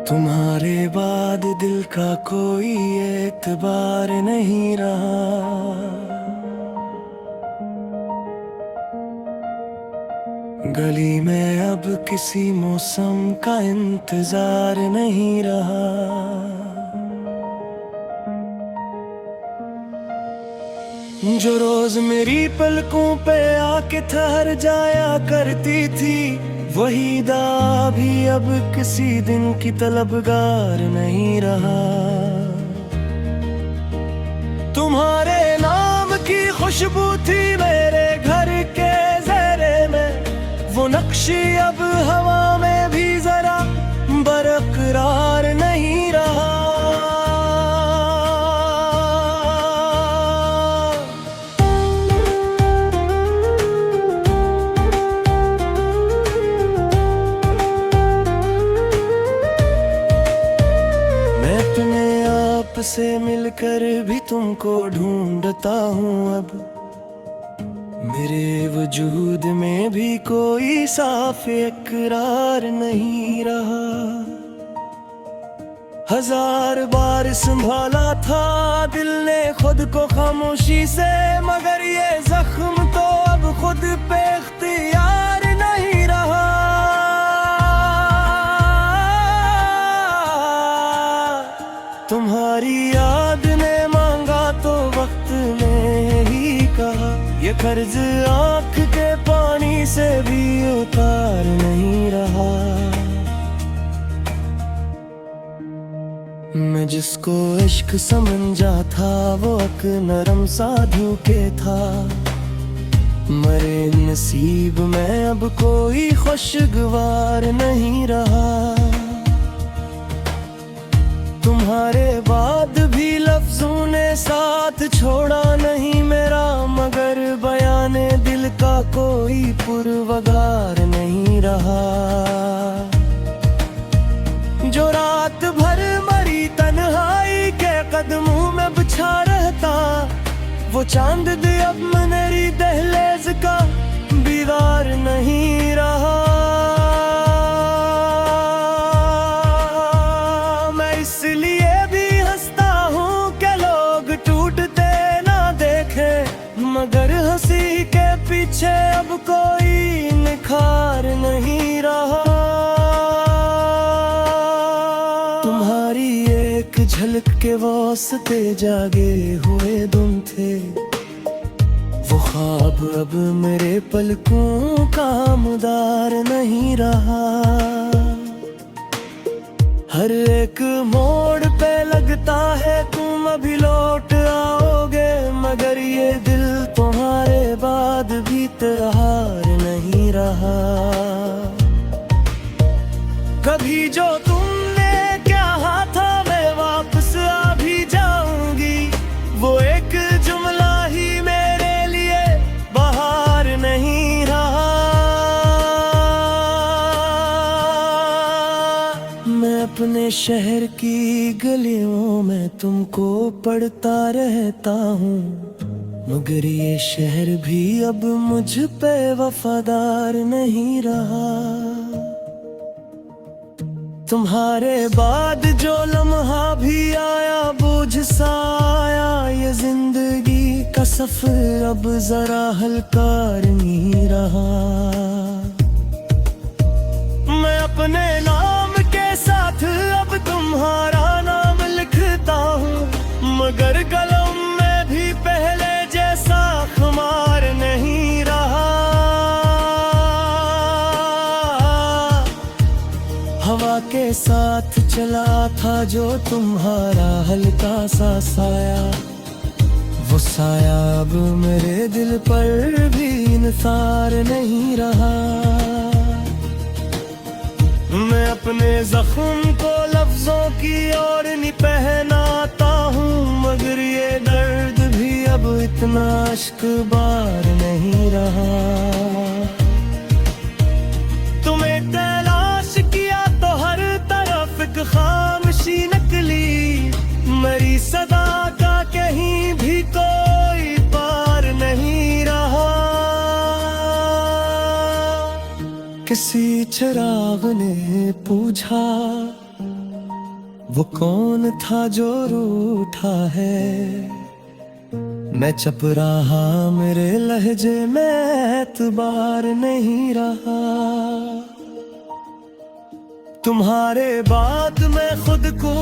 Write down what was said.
तुम्हारे बाद दिल का कोई एतबार नहीं रहा। गली में अब किसी मौसम का इंतजार नहीं रहा। जो रोज मेरी पलकों पे आके ठहर जाया करती थी, वही दा भी अब किसी दिन की तलबगार नहीं रहा। तुम्हारे नाम की खुशबू थी मेरे घर के ज़हरे में, वो नक्शी अब हवा में भी जरा बरकरार नहीं रहा। से मिलकर भी तुमको ढूंढता हूँ अब, मेरे वजूद में भी कोई साफ इकरार नहीं रहा। हजार बार संभाला था दिल ने खुद को खामोशी से, मगर ये जख्म तो अब खुद पे इख्तियार नहीं रहा। तुम्हारी याद ने मांगा तो वक्त ने ही कहा, ये कर्ज आंख के पानी से भी उतार नहीं रहा। मैं जिसको इश्क समझा था वो अक नरम साधु के था, मरे नसीब में अब कोई खुशगवार नहीं रहा। तुम्हारे बाद भी लफ्जों ने साथ छोड़ा नहीं मेरा, मगर बयाने दिल का कोई पुरवगार नहीं रहा। जो रात भर मरी तन्हाई के कदमों में बिछा रहता, वो चांद अब मेरी दहलीज का दीवार नहीं रहा। मगर हंसी के पीछे अब कोई निखार नहीं रहा। तुम्हारी एक झलक के वास्ते जागे हुए दिन थे, वो ख्वाब अब मेरे पलकों का मुदार नहीं रहा। हर एक मोड़ पे लगता है तुम अभी लौट आओगे, मगर ये दिल तुम्हारे बाद भी तैयार नहीं रहा। कभी जो तुमने कहा था मैं वापस आ भी जाऊंगी, वो एक जुमला ही मेरे लिए बाहर नहीं रहा। मैं अपने शहर की गलियों में तुमको पढ़ता रहता हूँ, मगर ये शहर भी अब मुझ पे वफादार नहीं रहा। तुम्हारे बाद जो लम्हा भी आया बोझ सा आया, ये जिंदगी का सफर अब जरा हल्का नहीं रहा। मैं अपने नाम के साथ अब तुम्हारा नाम लिखता हूँ, मगर कलम में भी पहले जैसा खुमार नहीं रहा। हवा के साथ चला था जो तुम्हारा हल्का सा साया, वो साया अब मेरे दिल पर भी निसार नहीं रहा। मैं अपने जख्म को लफ्जों की ओर नहीं पहनाता हूँ, मगर ये दर्द भी अब इतना इश्क बार नहीं रहा। तुम्हें तलाश किया तो हर तरफ एक खामोशी निकली, मेरी सदा का कहीं भी कोई पार नहीं रहा। किसी चिराग ने पूछा वो कौन था जो रूठा है। मैं चप रहा, मेरे लहजे में एतबार नहीं रहा। तुम्हारे बाद मैं खुद को